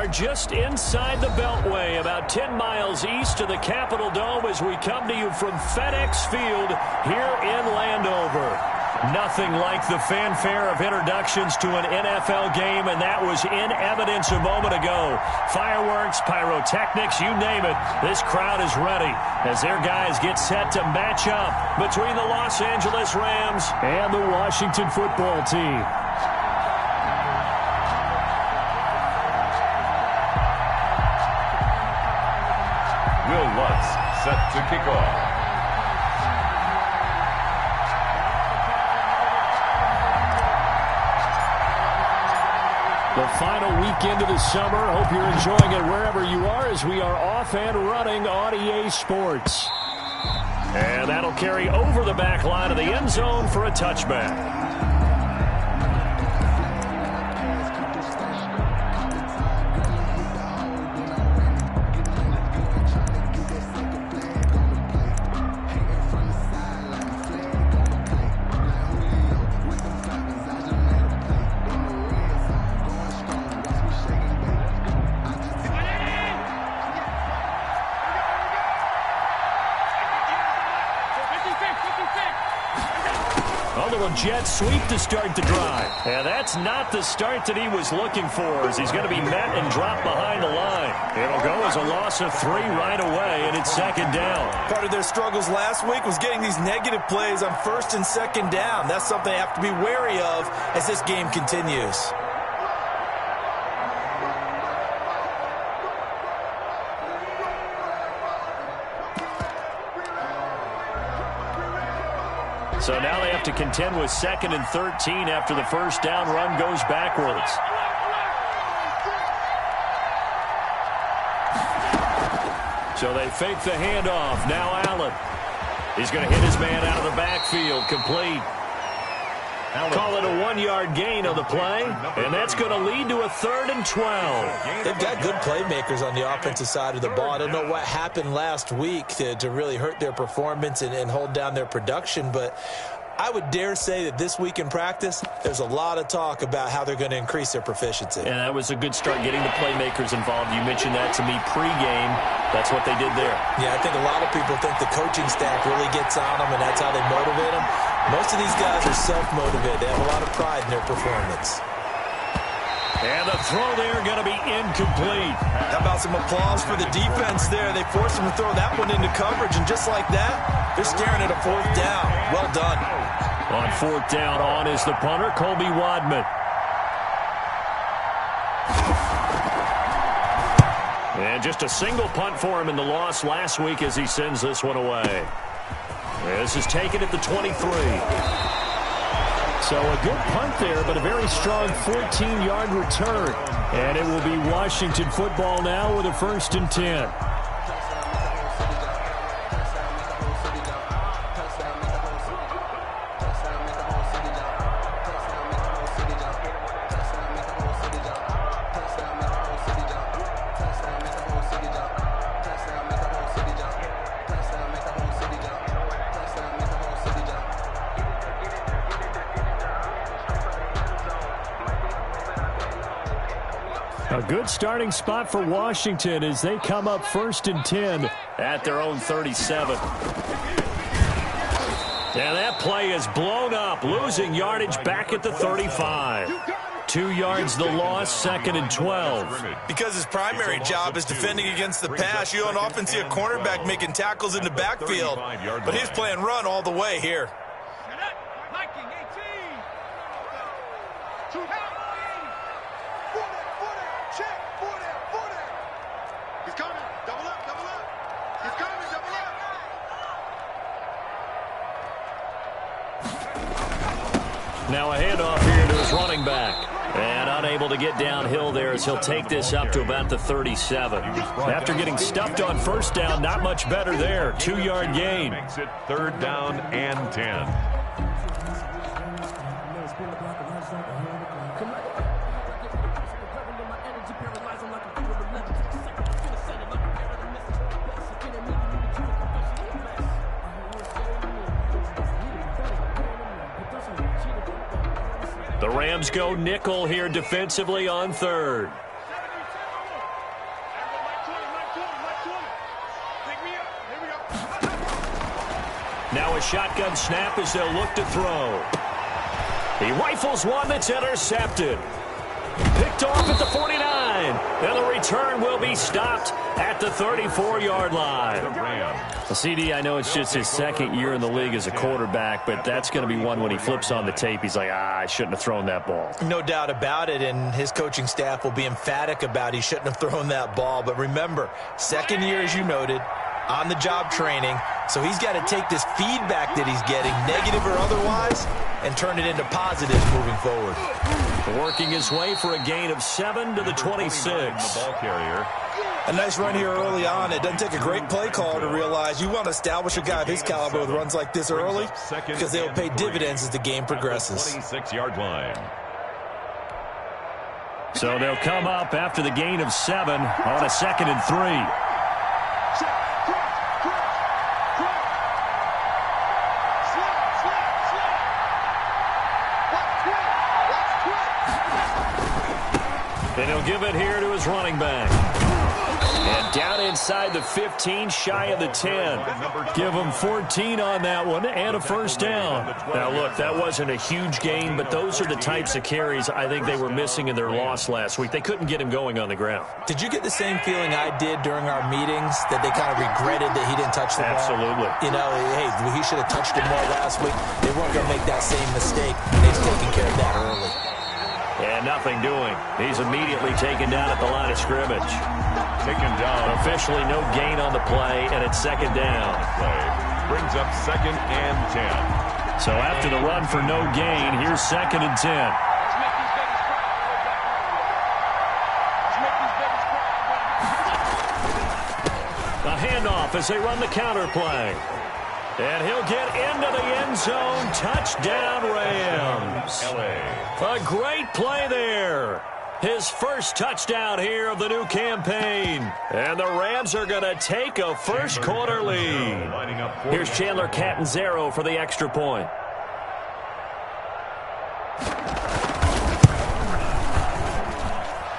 are just inside the Beltway, about 10 miles east of the Capitol Dome as we come to you from FedEx Field here in Landover. Nothing like the fanfare of introductions to an NFL game, and that was in evidence a moment ago. Fireworks, pyrotechnics, you name it. This crowd is ready as their guys get set to match up between the Los Angeles Rams and the Washington football team. Will Lutz set to kick off. The final weekend of the summer. Hope you're enjoying it wherever you are as we are off and running on EA Sports. And that'll carry over the back line of the end zone for a touchback. Jet sweep to start the drive. And that's not the start that he was looking for, as he's going to be met and dropped behind the line. It'll go as a loss of 3 right away, and it's second down. Part of their struggles last week was getting these negative plays on first and second down. That's something they have to be wary of as this game continues. So now they have to contend with 2nd and 13 after the first down run goes backwards. So they fake the handoff. Now Allen. He's going to hit his man out of the backfield. Complete. Call it a 1-yard gain on the play, and that's going to lead to a 3rd and 12. They've got good playmakers on the offensive side of the ball. I don't know what happened last week to really hurt their performance and hold down their production, but I would dare say that this week in practice, there's a lot of talk about how they're going to increase their proficiency. And that was a good start, getting the playmakers involved. You mentioned that to me pregame. That's what they did there. Yeah, I think a lot of people think the coaching staff really gets on them, and that's how they motivate them. Most of these guys are self-motivated. They have a lot of pride in their performance. And the throw there going to be incomplete. How about some applause for the defense there? They forced him to throw that one into coverage, and just like that, they're staring at a 4th down. Well done. On 4th down, on is the punter, Colby Wadman. And just a single punt for him in the loss last week as he sends this one away. This is taken at the 23. So a good punt there, but a very strong 14-yard return. And it will be Washington football now with a 1st and 10. A good starting spot for Washington as they come up 1st and 10 at their own 37. And that play is blown up, losing yardage back at the 35. 2 yards the loss, 2nd and 12. Because his primary job is defending against the pass, you don't often see a cornerback making tackles in the backfield. But he's playing run all the way here. Now a handoff here to his running back. And unable to get downhill there as he'll take this up to about the 37. After getting stuffed on 1st down, not much better there. 2-yard gain. Makes it 3rd down and 10. The Rams go nickel here defensively on 3rd. Now a shotgun snap as they'll look to throw. He rifles one that's intercepted. Picked off at the 49. And the return will be stopped at the 34-yard line. The CD, I know it's just his second year in the league as a quarterback, but that's going to be one when he flips on the tape. He's like, I shouldn't have thrown that ball. No doubt about it, and his coaching staff will be emphatic about he shouldn't have thrown that ball. But remember, second year, as you noted, on-the-job training, so he's got to take this feedback that he's getting, negative or otherwise, and turn it into positives moving forward. Working his way for a gain of 7 to the 26. The ball carrier. A nice run here early on. It doesn't take a great play call to realize you want to establish a guy of his caliber with runs like this early because they'll pay dividends as the game progresses. 26-yard line. So they'll come up after the gain of 7 on a 2nd and 3. And he'll give it here to his running back. And down inside the 15, shy of the 10. Give him 14 on that one and a first down. Now, look, that wasn't a huge gain, but those are the types of carries I think they were missing in their loss last week. They couldn't get him going on the ground. Did you get the same feeling I did during our meetings, that they kind of regretted that he didn't touch the ball? Absolutely. You know, hey, he should have touched it more last week. They weren't going to make that same mistake. They've taken care of that early. And nothing doing. He's immediately taken down at the line of scrimmage. Taken down. Officially no gain on the play, and it's 2nd down. Play brings up 2nd and 10. So after the run for no gain, here's 2nd and 10. A handoff as they run the counter play. And he'll get into the end zone. Touchdown, Rams. A great play there. His first touchdown here of the new campaign. And the Rams are going to take a first-quarter lead. Here's Chandler Catanzaro for the extra point.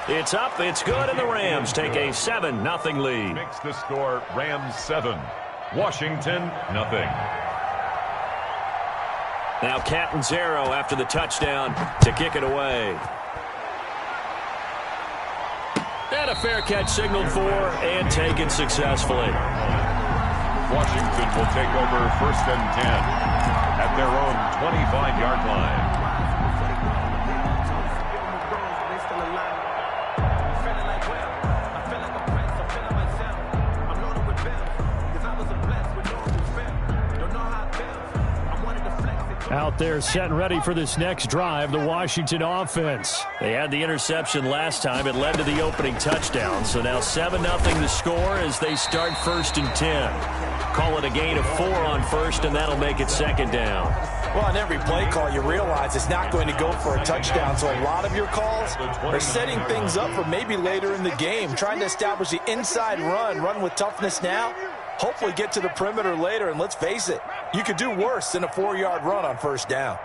It's up, it's good, and the Rams take a 7-0 lead. Makes the score Rams 7. Washington, nothing. Now Catanzaro after the touchdown to kick it away. And a fair catch signaled for and taken successfully. Washington will take over 1st and 10 at their own 25-yard line. Out there set and ready for this next drive, the Washington offense. They had the interception last time. It led to the opening touchdown. So now 7-0 the score as they start 1st and 10. Call it a gain of 4 on 1st, and that'll make it 2nd down. Well, on every play call, you realize it's not going to go for a touchdown. So a lot of your calls are setting things up for maybe later in the game, trying to establish the inside run with toughness now. Hopefully get to the perimeter later, and let's face it, you could do worse than a 4-yard run on 1st down.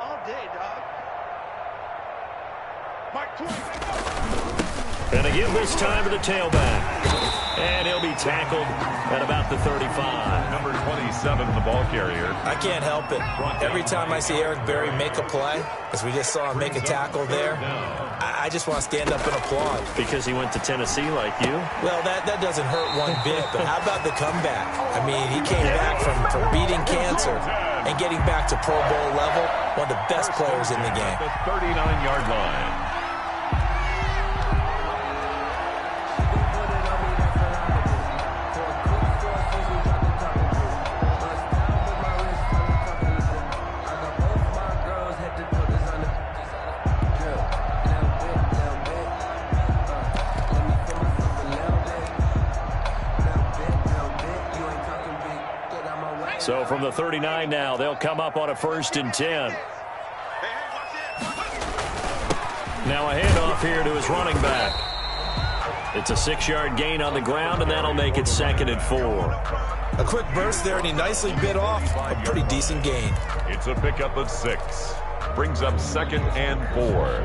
And again this time to the tailback. And he'll be tackled at about the 35. Number 27, the ball carrier. I can't help it. Every time I see Eric Berry make a play, as we just saw him make a tackle there, I just want to stand up and applaud. Because he went to Tennessee like you? Well, that doesn't hurt one bit, but how about the comeback? I mean, he came back from beating cancer and getting back to Pro Bowl level, one of the best players in the game. The 39-yard line. So from the 39 now, they'll come up on a 1st and 10. Now a handoff here to his running back. It's a 6-yard gain on the ground, and that'll make it 2nd and 4. A quick burst there, and he nicely bit off a pretty decent gain. It's a pickup of 6. Brings up 2nd and 4.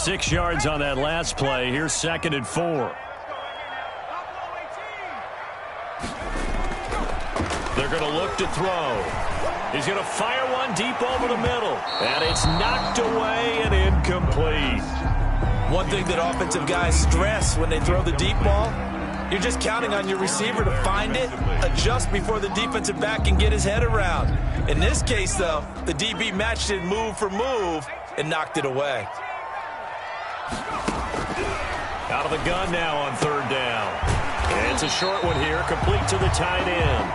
6 yards on that last play. Here's 2nd and 4. They're going to look to throw. He's going to fire one deep over the middle. And it's knocked away and incomplete. One thing that offensive guys stress when they throw the deep ball, you're just counting on your receiver to find it, adjust before the defensive back can get his head around. In this case, though, the DB matched it move for move and knocked it away. Out of the gun now on 3rd down. And it's a short one here, complete to the tight end.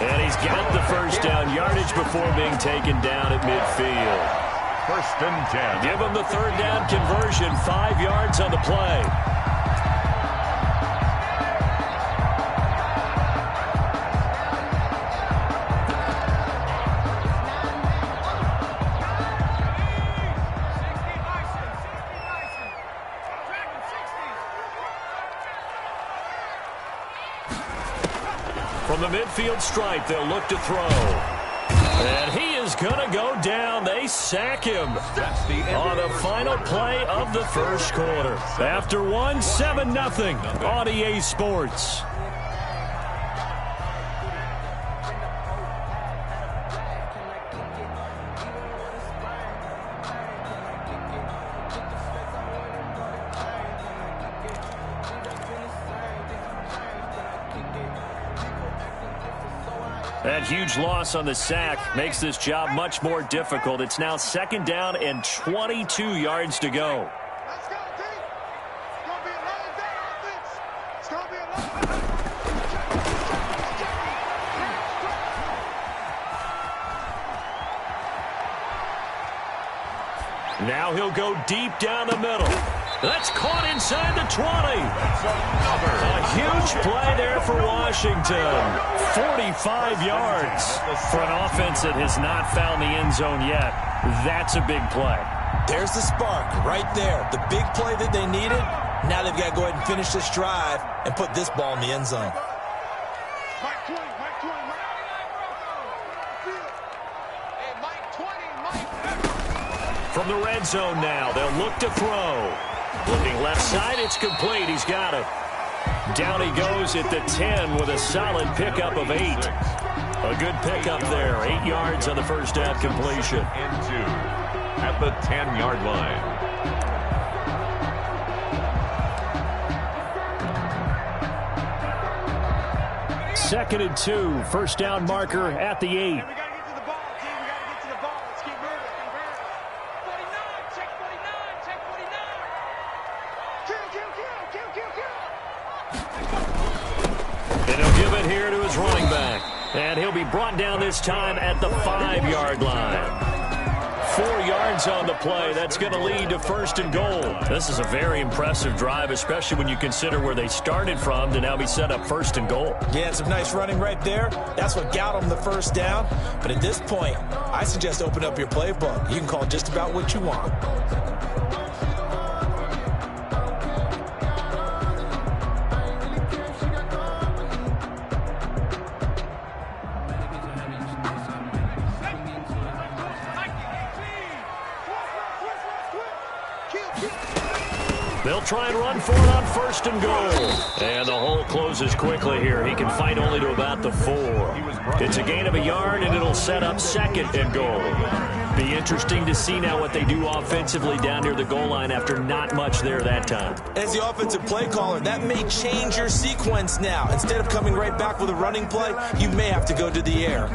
And he's got the first down yardage before being taken down at midfield. 1st and 10. Give him the 3rd down conversion, 5 yards on the play. From the midfield stripe, they'll look to throw. And he is going to go down. They sack him on the final play of the first quarter. After one, 7-0 on EA Sports. That huge loss on the sack makes this job much more difficult. It's now 2nd down and 22 yards to go. Let's go, team. It's going to be a long day, offense. It's going to be a long day. Now he'll go deep down the middle. That's caught inside the 20. A huge play there for Washington. 45 yards for an offense that has not found the end zone yet. That's a big play. There's the spark right there. The big play that they needed. Now they've got to go ahead and finish this drive and put this ball in the end zone. Mike 20, Mike 20, Mike. Hey, Mike 20, Mike. From the red zone now, they'll look to throw. Looking left side, it's complete. He's got it. Down he goes at the 10 with a solid pickup of 8. A good pickup there. 8 yards on the first down completion. Into at the 10-yard line. Second and 2. First down marker at the 8. We got to get to the ball, team. We got to get to the ball. Let's keep moving. 49, check 49, check 49. Kill. And he'll give it here to his running back. And he'll be brought down this time at the 5-yard line. 4 yards on the play. That's going to lead to 1st and goal. This is a very impressive drive, especially when you consider where they started from to now be set up 1st and goal. Yeah, some nice running right there. That's what got them the first down. But at this point, I suggest open up your playbook. You can call just about what you want. They'll try and run for it on 1st and goal. And the hole closes quickly here. He can fight only to about the 4. It's a gain of a yard, and it'll set up 2nd and goal. Be interesting to see now what they do offensively down near the goal line after not much there that time. As the offensive play caller, that may change your sequence now. Instead of coming right back with a running play, you may have to go to the air.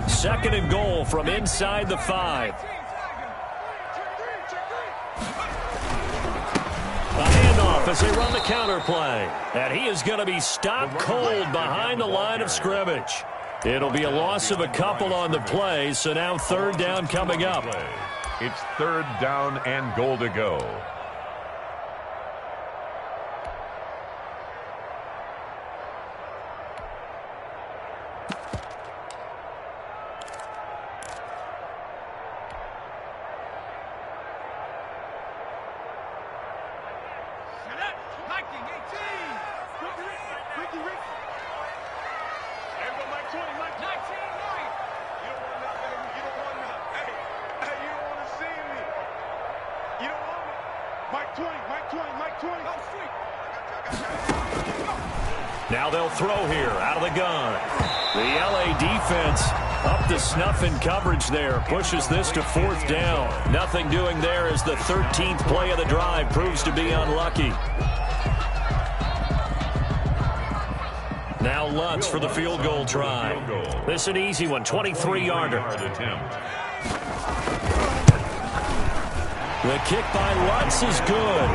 2nd and goal from inside the 5. A handoff as they run the counter play. And he is going to be stopped cold behind the line of scrimmage. It'll be a loss of a couple on the play, so now 3rd down coming up. It's 3rd down and goal to go. Now they'll throw here out of the gun. The LA defense up to snuff in coverage there. Pushes this to 4th down. Nothing doing there as the 13th play of the drive proves to be unlucky. Now Lutz for the field goal try. This is an easy one, 23-yarder. The kick by Lutz is good.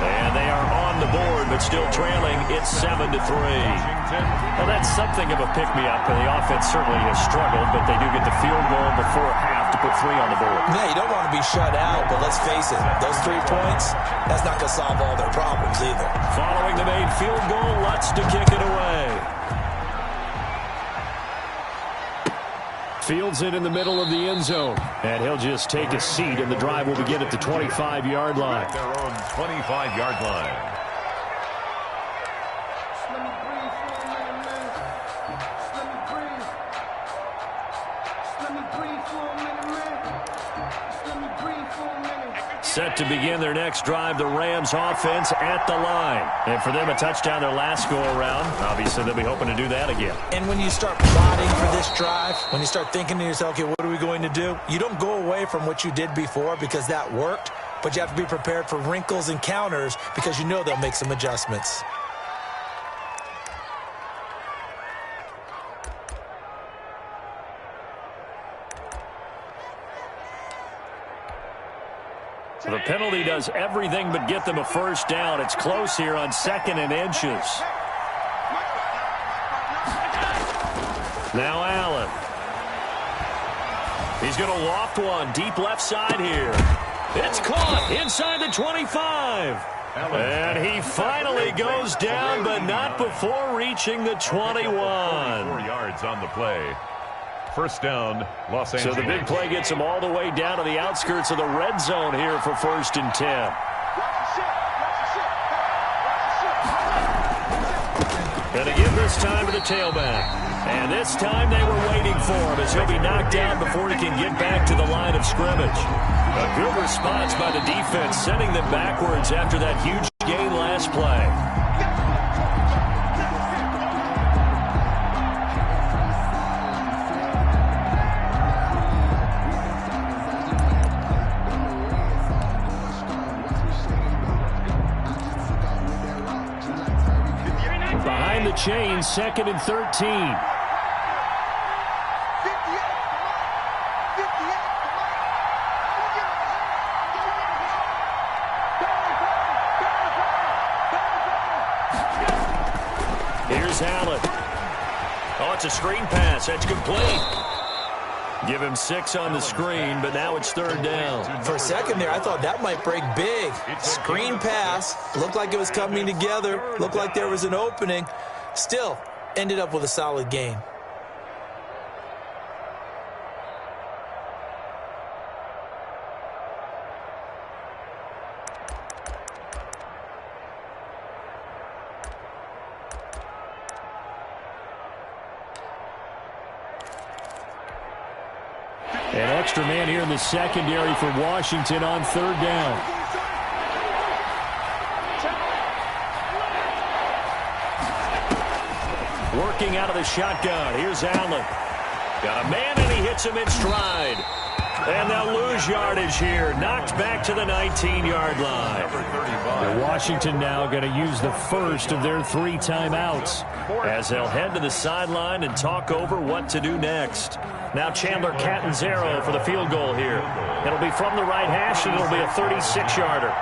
And they are on the board, but still trailing. It's 7-3. Well, that's something of a pick-me-up, and the offense certainly has struggled, but they do get the field goal before half to put 3 on the board. Yeah, you don't want to be shut out, but let's face it, those 3 points, that's not going to solve all their problems either. Following the made field goal, Lutz to kick it away. Fields it in the middle of the end zone. And he'll just take a seat, and the drive will begin at the 25-yard line. At their own 25-yard line. Set to begin their next drive, the Rams offense at the line. And for them, a touchdown their last go-around. Obviously, they'll be hoping to do that again. And when you start plotting for this drive, when you start thinking to yourself, okay, what are we going to do? You don't go away from what you did before because that worked, but you have to be prepared for wrinkles and counters because you know they'll make some adjustments. The penalty does everything but get them a first down. It's close here on 2nd and inches. Now Allen. He's going to loft one deep left side here. It's caught inside the 25. And he finally goes down, but not before reaching the 21. 4 yards on the play. First down, Los Angeles. So the big play gets him all the way down to the outskirts of the red zone here for 1st and 10. And again this time to the tailback. And this time they were waiting for him as he'll be knocked down before he can get back to the line of scrimmage. A good response by the defense, sending them backwards after that huge gain last play. Behind the chain, 2nd and 13. Here's Allen. Oh, it's a screen pass. That's complete. Give him 6 on the screen, but now it's 3rd down. For a second there, I thought that might break big. Screen pass. Looked like it was coming together. Looked like there was an opening. Still, ended up with a solid gain. An extra man here in the secondary for Washington on 3rd down. Working out of the shotgun. Here's Allen. Got a man, and he hits him in stride. And they'll lose yardage here. Knocked back to the 19-yard line. And Washington now going to use the first of their 3 timeouts as they'll head to the sideline and talk over what to do next. Now Chandler Catanzaro for the field goal here. It'll be from the right hash, and it'll be a 36-yarder.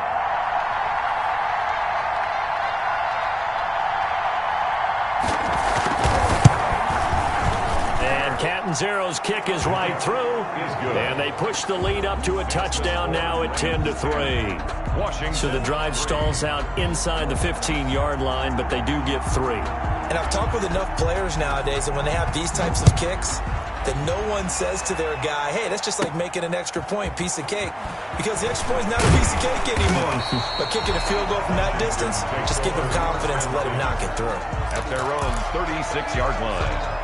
Catanzaro's kick is right through, and they push the lead up to a touchdown now at 10-3. So the drive stalls out inside the 15-yard line, but they do get 3. And I've talked with enough players nowadays, and when they have these types of kicks, that no one says to their guy, hey, that's just like making an extra point, piece of cake. Because the extra point is not a piece of cake anymore. But kicking a field goal from that distance, just give them confidence and let them knock it through. At their own 36-yard line.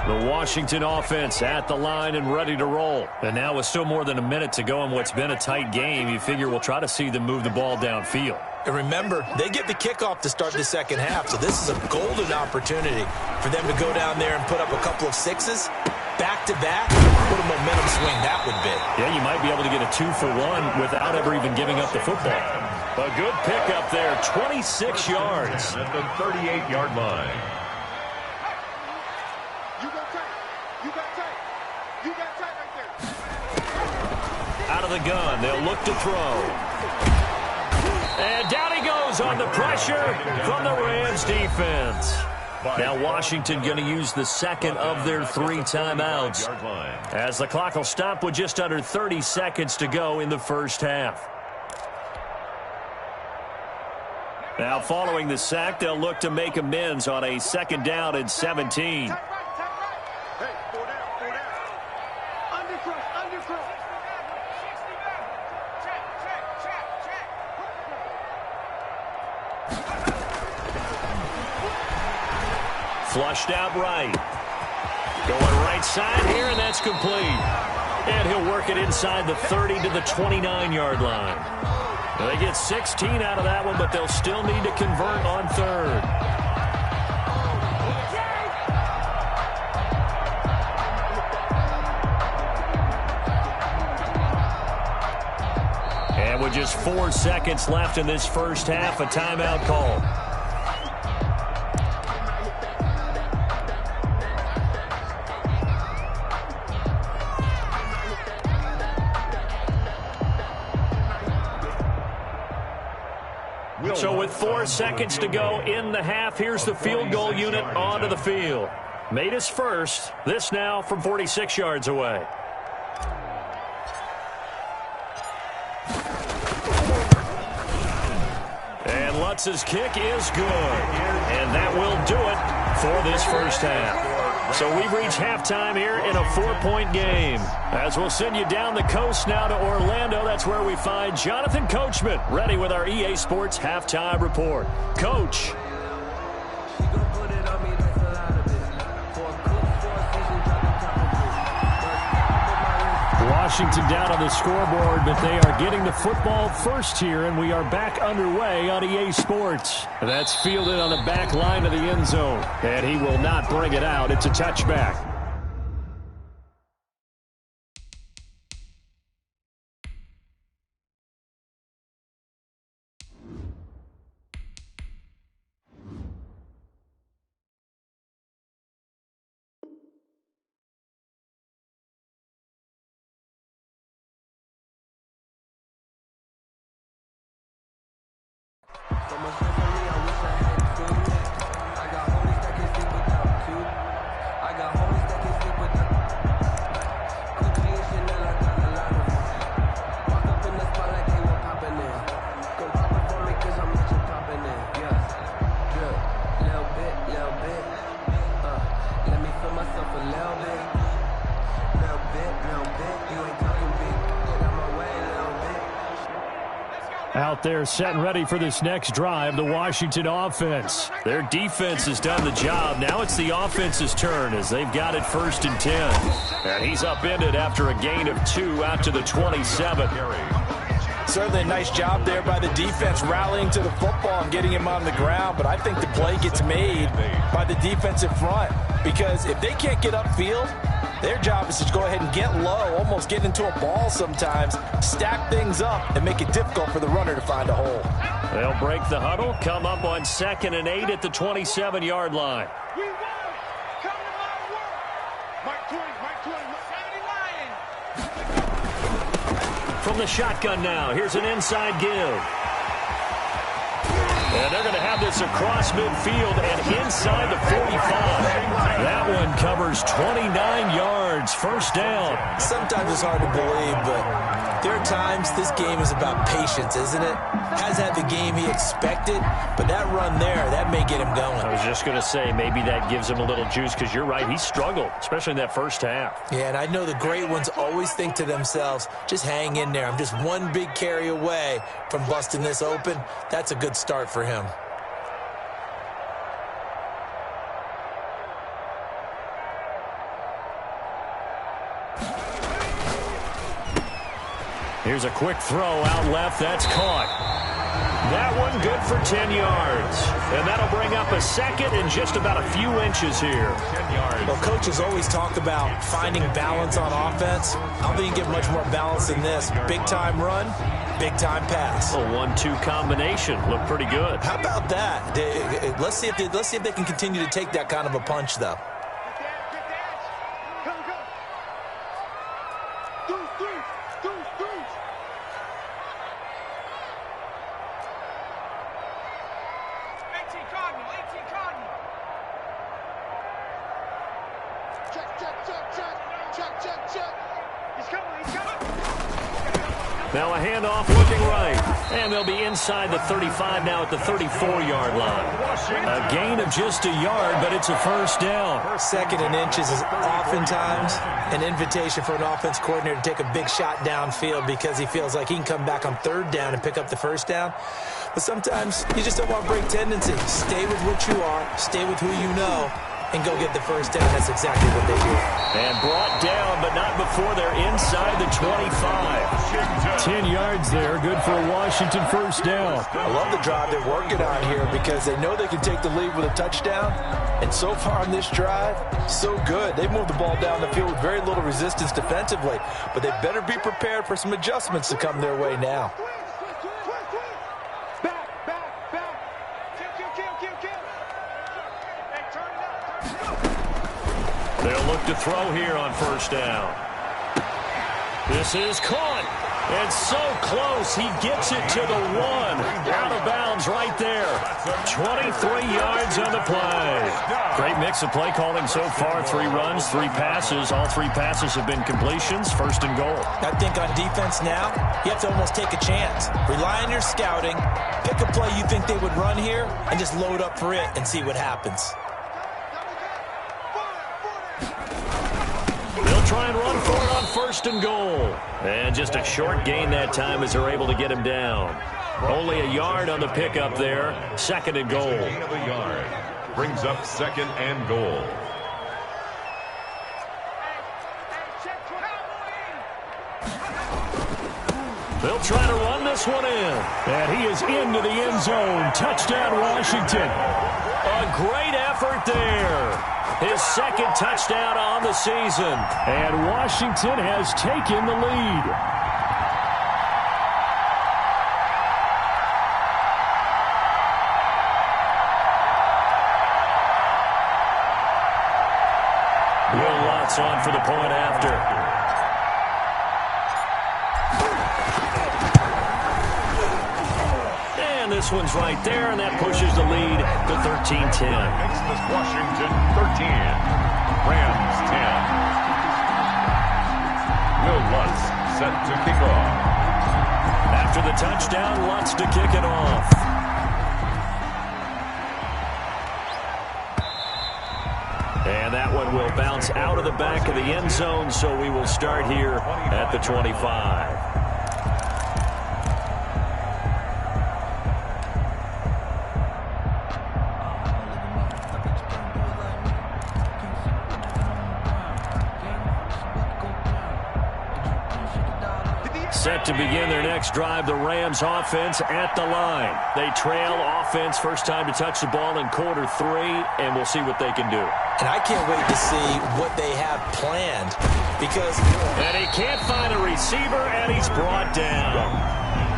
The Washington offense at the line and ready to roll. And now with still more than a minute to go in what's been a tight game, you figure we'll try to see them move the ball downfield. And remember, they get the kickoff to start the second half, so this is a golden opportunity for them to go down there and put up a couple of sixes back-to-back. What a momentum swing that would be. Yeah, you might be able to get a 2-for-1 without ever even giving up the football. A good pickup there, 26 yards. At the 38-yard line. Out of the gun, they'll look to throw. And down he goes on the pressure from the Rams defense. Now Washington going to use the second of their 3 timeouts as the clock will stop with just under 30 seconds to go in the first half. Now following the sack, they'll look to make amends on a 2nd down and 17. Flushed out right. Going right side here, and that's complete. And he'll work it inside the 30 to the 29-yard line. They get 16 out of that one, but they'll still need to convert on 3rd. And with just 4 seconds left in this first half, a timeout call. So with 4 seconds to go in the half, here's the field goal unit onto the field. Made his first. This now from 46 yards away. And Lutz's kick is good. And that will do it for this first half. So we've reached halftime here in a 4-point game. As we'll send you down the coast now to Orlando, that's where we find Jonathan Coachman, ready with our EA Sports Halftime Report. Coach. Washington down on the scoreboard, but they are getting the football first here, and we are back underway on EA Sports. That's fielded on the back line of the end zone, and he will not bring it out. It's a touchback. Out there set and ready for this next drive, the Washington offense. Their defense has done the job. Now it's the offense's turn as they've got it 1st and 10. And he's upended after a gain of 2 out to the 27. Certainly a nice job there by the defense rallying to the football and getting him on the ground. But I think the play gets made by the defensive front because if they can't get upfield, their job is to go ahead and get low, almost get into a ball sometimes, stack things up, and make it difficult for the runner to find a hole. They'll break the huddle, come up on 2nd and 8 at the 27-yard line. We won. Come to my work. Mike 20, From the shotgun now, here's an inside give. And they're going to have this across midfield and inside the 45. That one covers 29 yards, 1st down. Sometimes it's hard to believe, but there are times this game is about patience, isn't it? Has had the game he expected, but that run there, that may get him going. I was just going to say, maybe that gives him a little juice because you're right, he struggled, especially in that first half. Yeah, and I know the great ones always think to themselves, just hang in there. I'm just one big carry away from busting this open. That's a good start for him. Here's a quick throw out left. That's caught. That one good for 10 yards. And that'll bring up a second in just about a few inches here. 10 yards. Well, coaches always talk about finding balance on offense. I don't think you get much more balance than this. Big-time run, big-time pass. A 1-2 combination. Looked pretty good. How about that? Let's see if they can continue to take that kind of a punch, though. Now a handoff looking right. And they'll be inside the 35 now at the 34-yard line. A gain of just a yard, but it's a first down. Second and inches is oftentimes an invitation for an offense coordinator to take a big shot downfield because he feels like he can come back on third down and pick up the first down. But sometimes you just don't want to break tendencies. Stay with what you are, stay with who you know, and go get the first down. That's exactly what they do. And brought down, but not before they're inside the 25. 10 yards there, good for a Washington first down. I love the drive they're working on here because they know they can take the lead with a touchdown. And so far on this drive, so good. They moved the ball down the field with very little resistance defensively. But they better be prepared for some adjustments to come their way now. They'll look to throw here on first down. This is caught. And so close, he gets it to the 1. Out of bounds right there. 23 yards on the play. Great mix of play calling so far. 3 runs, 3 passes. All 3 passes have been completions. First and goal. I think on defense now, you have to almost take a chance. Rely on your scouting. Pick a play you think they would run here and just load up for it and see what happens. They'll try and run for it on first and goal. And just a short gain that time as they're able to get him down. Only a yard on the pickup there. Second and goal. Gain of a yard. Brings up second and goal. They'll try to run this one in. And he is into the end zone. Touchdown, Washington. A great effort there. His second touchdown on the season. And Washington has taken the lead. Will Lutz on for the point after. This one's right there, and that pushes the lead to 13-10. Makes this Washington 13. Rams 10. Will Lutz set to kick off. After the touchdown, Lutz to kick it off. And that one will bounce out of the back of the end zone, so we will start here at the 25. Set to begin their next drive, the Rams offense at the line. They trail offense, first time to touch the ball in quarter 3, and we'll see what they can do. And I can't wait to see what they have planned because... And he can't find a receiver, and he's brought down.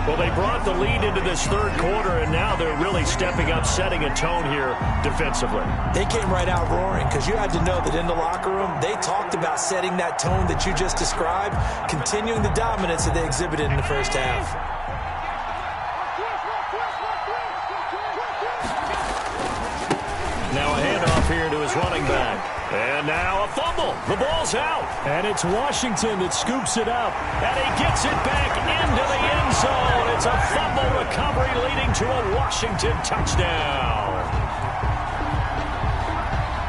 Well, they brought the lead into this third quarter, and now they're really stepping up, setting a tone here defensively. They came right out roaring because you had to know that in the locker room, they talked about setting that tone that you just described, continuing the dominance that they exhibited in the first half. Now a handoff here to his running back. And now a fumble. The ball's out. And it's Washington that scoops it up. And he gets it back into the end zone. It's a fumble recovery leading to a Washington touchdown.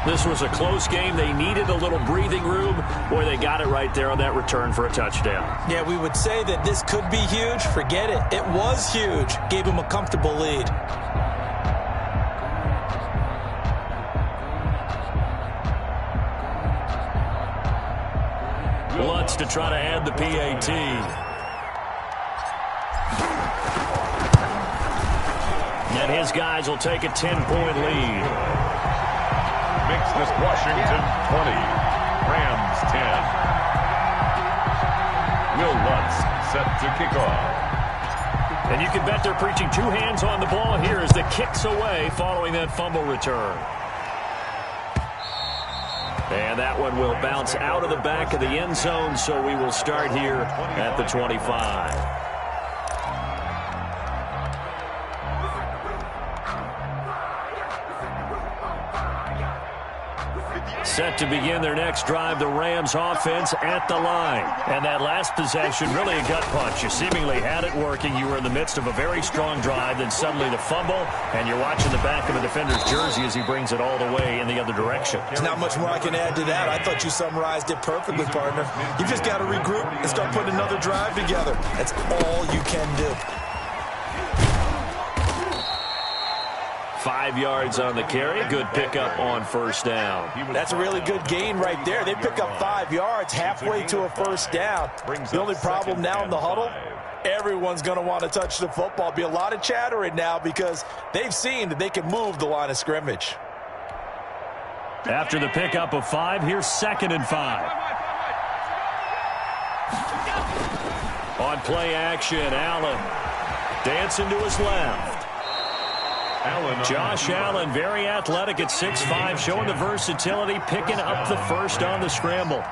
This was a close game. They needed a little breathing room. Boy, they got it right there on that return for a touchdown. Yeah, we would say that this could be huge. Forget it. It was huge. Gave him a comfortable lead. Lutz to try to add the PAT. His guys will take a 10-point lead. Makes this Washington 20. Rams 10. Will Lutz set to kick off. And you can bet they're preaching two hands on the ball here as the kick's away following that fumble return. And that one will bounce out of the back of the end zone, so we will start here at the 25. Set to begin their next drive, the Rams offense at the line. And that last possession, really a gut punch. You seemingly had it working. You were in the midst of a very strong drive, then suddenly the fumble, and you're watching the back of a defender's jersey as he brings it all the way in the other direction. There's not much more I can add to that. I thought you summarized it perfectly, partner. You just got to regroup and start putting another drive together. That's all you can do. 5 yards on the carry. Good pickup on first down. That's a really good gain right there. They pick up 5 yards halfway to a first down. The only problem now in the huddle, everyone's going to want to touch the football. Be a lot of chattering now because they've seen that they can move the line of scrimmage. After the pickup of 5, here's 2nd and 5. On play action, Allen dancing to his left. Josh Allen, very athletic at 6'5", showing the versatility, picking up the first on the scramble.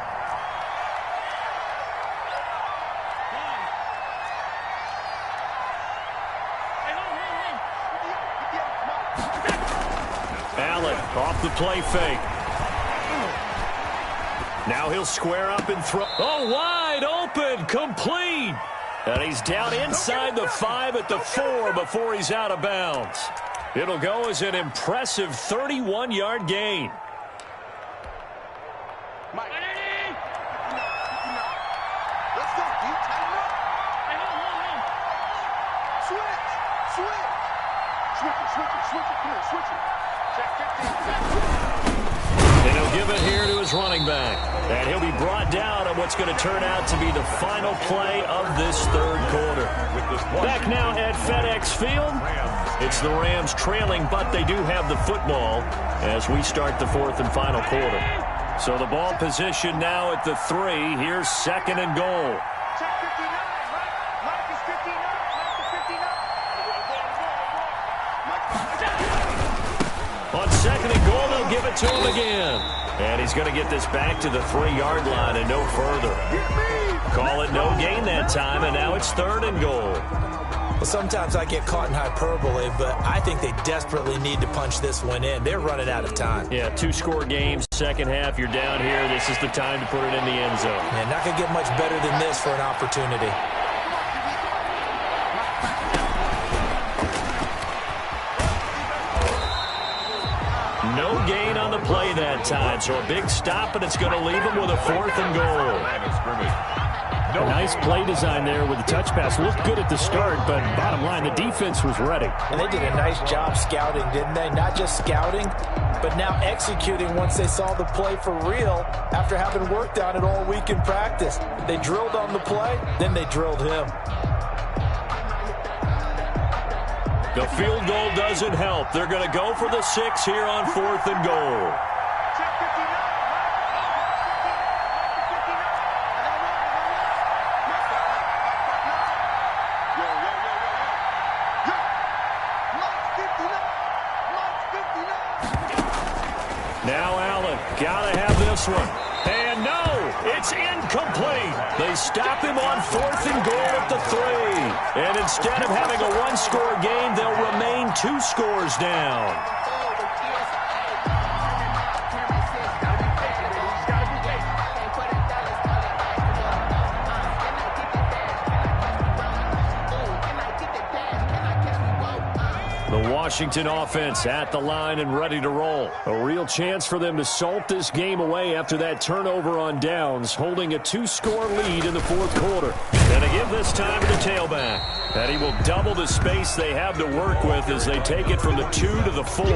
Allen off the play fake. Now he'll square up and throw. Oh, wide open, complete. And he's down inside the 5 at the 4 before he's out of bounds. It'll go as an impressive 31-yard gain. Mike. Let's go, dude. Tighten up. Switch. Switch it. Come on, switch it. Check 15. And he'll give it here to his running back. And he'll be brought down on what's going to turn out to be the final play of this third quarter. Back now at FedEx Field. It's the Rams trailing, but they do have the football as we start the fourth and final quarter. So the ball position now at the 3. Here's 2nd and goal. Check 59, right? Mike is 59. On 2nd and goal, they'll give it to him again. And he's going to get this back to the 3-yard line and no further. Call it no gain that time, and now it's 3rd and goal. Well, sometimes I get caught in hyperbole, but I think they desperately need to punch this one in. They're running out of time. Yeah, 2-score games, second half, you're down here. This is the time to put it in the end zone. Man, not going to get much better than this for an opportunity. No gain on the play that time, so a big stop, and it's going to leave him with a 4th and goal. A nice play design there with the touch pass. Looked good at the start, but bottom line, the defense was ready. And they did a nice job scouting, didn't they? Not just scouting, but now executing once they saw the play for real after having worked on it all week in practice. They drilled on the play, then they drilled him. The field goal doesn't help. They're going to go for the 6 here on 4th and goal. Check 59, Now Allen, gotta have this one. And no, it's incomplete. They stop him on 4th and goal at the 3. And instead of having a 1-score game, they'll remain 2 scores down. The Washington offense at the line and ready to roll. A real chance for them to salt this game away after that turnover on downs, holding a 2-score lead in the 4th quarter. And again this time to the tailback. And he will double the space they have to work with as they take it from the 2 to the 4.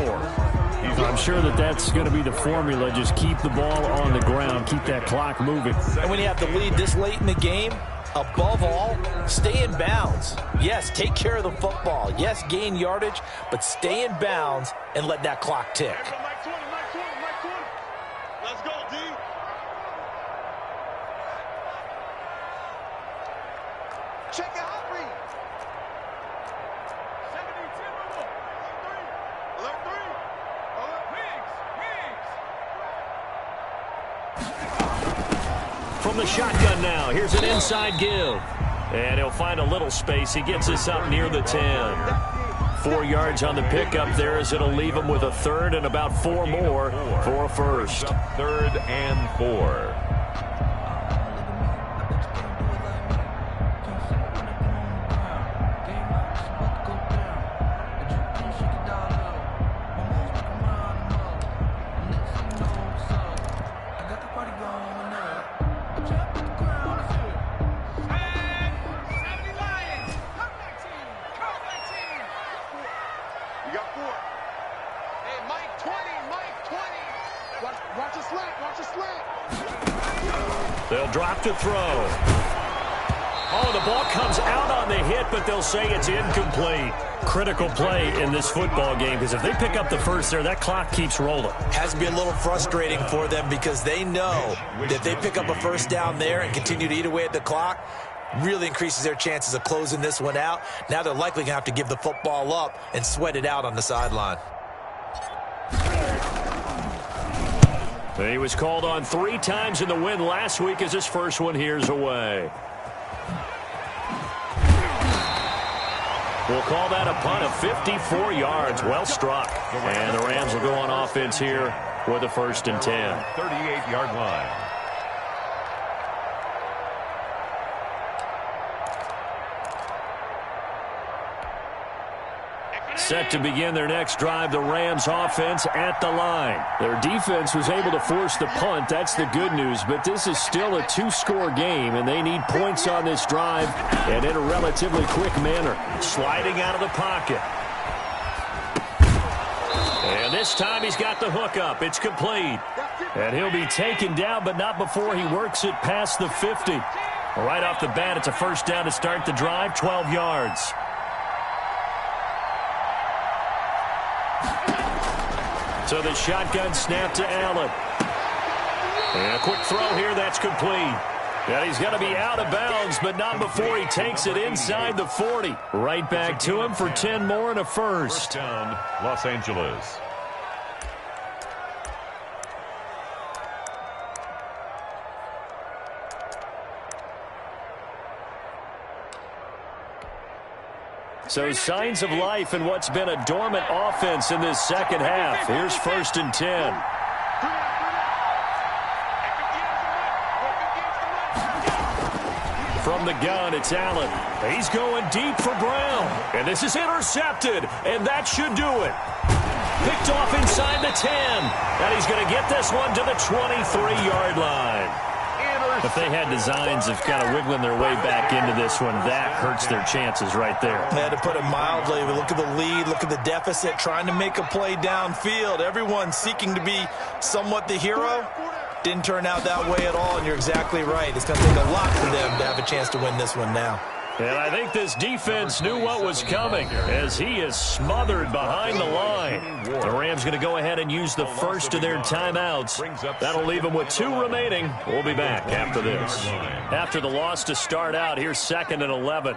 I'm sure that's going to be the formula. Just keep the ball on the ground, keep that clock moving. And when you have the lead this late in the game, Above all, stay in bounds. Yes, take care of the football. Yes, gain yardage, but stay in bounds and let that clock tick. Mike 20, Mike 20, Mike 20. Let's go, D. Check it out, read. 72, alert 3. From the shotgun now, here's an inside give. And he'll find a little space. He gets us up near the 10. 4 yards on the pickup there as it'll leave him with a third and about 4 more for a first. 3rd and 4. They'll drop to throw. Oh, the ball comes out on the hit, but they'll say it's incomplete. Critical play in this football game, because if they pick up the first there, that clock keeps rolling. Has to be a little frustrating for them because they know that if they pick up a first down there and continue to eat away at the clock, really increases their chances of closing this one out. Now they're likely going to have to give the football up and sweat it out on the sideline. He was called on 3 times in the win last week as his first one here's away. We'll call that a punt of 54 yards. Well struck. And the Rams will go on offense here with a 1st and 10. 38-yard line. Set to begin their next drive, the Rams offense at the line. Their defense was able to force the punt. That's the good news, but this is still a 2-score game, and they need points on this drive and in a relatively quick manner. Sliding out of the pocket. And this time he's got the hook up. It's complete. And he'll be taken down, but not before he works it past the 50. Right off the bat, it's a first down to start the drive, 12 yards. So the shotgun snap to Allen. And a quick throw here, that's complete. And he's going to be out of bounds, but not before he takes it inside the 40. Right back to him for 10 more and a first. First down, Los Angeles. So signs of life in what's been a dormant offense in this second half. Here's 1st and 10. From the gun, it's Allen. He's going deep for Brown. And this is intercepted, and that should do it. Picked off inside the 10. And he's going to get this one to the 23-yard line. If they had designs of kind of wiggling their way back into this one, that hurts their chances right there. Yeah, to put it mildly, look at the lead, look at the deficit, trying to make a play downfield. Everyone seeking to be somewhat the hero. Didn't turn out that way at all, and you're exactly right. It's going to take a lot for them to have a chance to win this one now. And I think this defense knew what was coming as he is smothered behind the line. The Rams going to go ahead and use the first of their timeouts. That'll leave them with 2 remaining. We'll be back after this. After the loss to start out, here's 2nd and 11.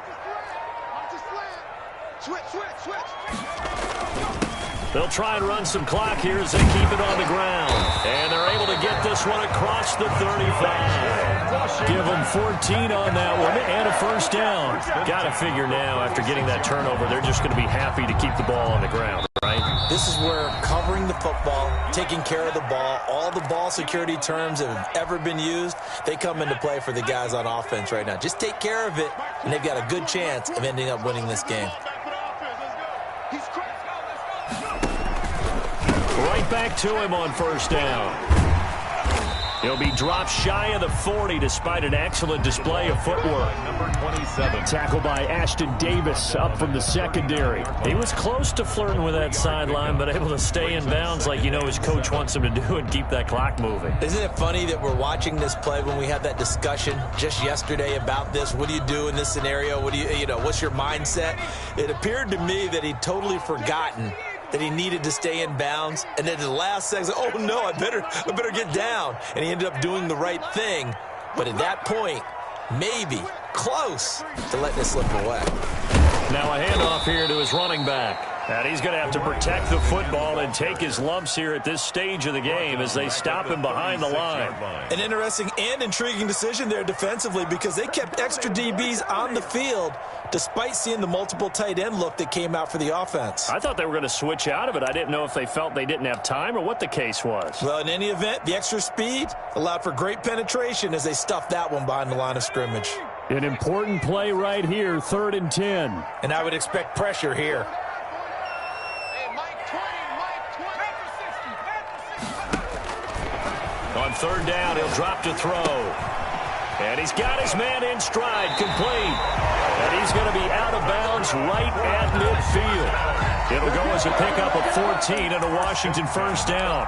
They'll try and run some clock here as they keep it on the ground. And they're able to get this one across the 35. Give them 14 on that one and a first down. Got to figure now, after getting that turnover, they're just going to be happy to keep the ball on the ground, right? This is where covering the football, taking care of the ball, all the ball security terms that have ever been used, they come into play for the guys on offense right now. Just take care of it, and they've got a good chance of ending up winning this game. Right back to him on first down. He'll be dropped shy of the 40 despite an excellent display of footwork. Number 27. Tackle by Ashton Davis up from the secondary. He was close to flirting with that sideline, but able to stay in bounds like you know his coach wants him to do and keep that clock moving. Isn't it funny that we're watching this play when we had that discussion just yesterday about this? What do you do in this scenario? What do you know, what's your mindset? It appeared to me that he'd totally forgotten that he needed to stay in bounds, and then at the last second, oh no, I better get down. And he ended up doing the right thing. But at that point, maybe close to letting it slip away. Now a handoff here to his running back. And he's going to have to protect the football and take his lumps here at this stage of the game as they stop him behind the line. An interesting and intriguing decision there defensively because they kept extra DBs on the field despite seeing the multiple tight end look that came out for the offense. I thought they were going to switch out of it. I didn't know if they felt they didn't have time or what the case was. Well, in any event, the extra speed allowed for great penetration as they stuffed that one behind the line of scrimmage. An important play right here, 3rd and 10. And I would expect pressure here. On 3rd down, he'll drop to throw. And he's got his man in stride, complete. And he's going to be out of bounds right at midfield. It'll go as a pickup of 14 and a Washington first down.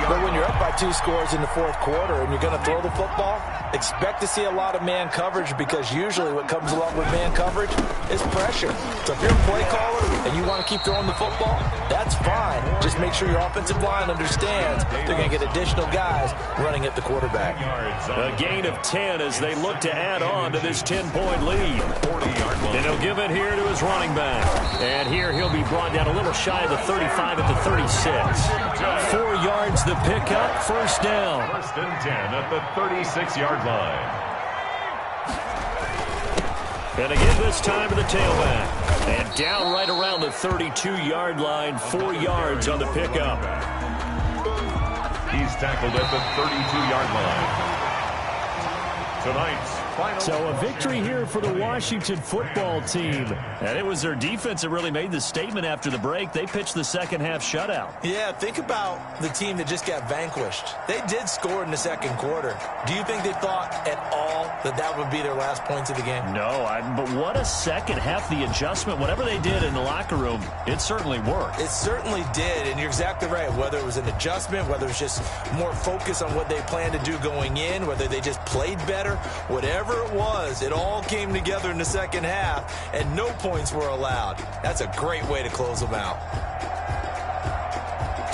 But when you're up by 2 scores in the 4th quarter and you're going to throw the football, expect to see a lot of man coverage because usually what comes along with man coverage is pressure. So if you're a play caller and you want to keep throwing the football, that's fine. Just make sure your offensive line understands they're going to get additional guys running at the quarterback. A gain of 10 as they look to add on to this 10-point lead. And he'll give it here to his running back. And here he'll be brought down a little shy of the 35 at the 36. 4 yards the pickup, first down. 1st and 10 at the 36-yard line. And again this time to the tailback. And down right around the 32-yard line, 4 yards on the pickup. He's tackled at the 32-yard line. Tonight's final. So a victory here for the Washington football team. And it was their defense that really made the statement after the break. They pitched the second-half shutout. Yeah, think about the team that just got vanquished. They did score in the 2nd quarter. Do you think they thought at all that that would be their last points of the game? No, but what a second half, the adjustment, whatever they did in the locker room, it certainly worked. It certainly did, and you're exactly right. Whether it was an adjustment, whether it was just more focus on what they planned to do going in, whether they just played better, whatever it was, it all came together in the 2nd half, and no points were allowed. That's a great way to close them out.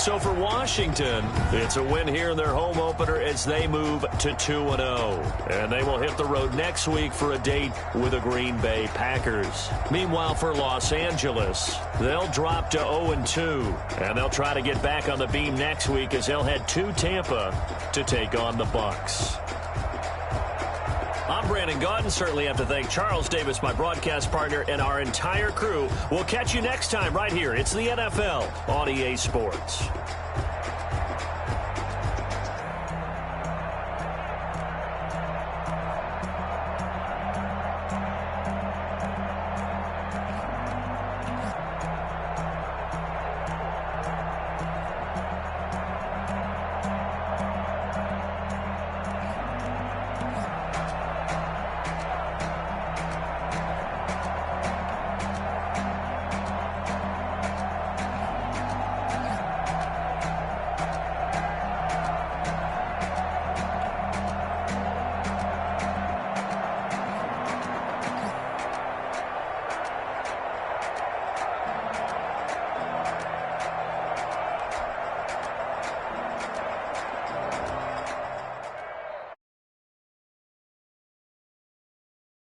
So for Washington, it's a win here in their home opener as they move to 2-0. And they will hit the road next week for a date with the Green Bay Packers. Meanwhile, for Los Angeles, they'll drop to 0-2. And they'll try to get back on the beam next week as they'll head to Tampa to take on the Bucs. I'm Brandon Gaudin. Certainly have to thank Charles Davis, my broadcast partner, and our entire crew. We'll catch you next time right here. It's the NFL on EA Sports.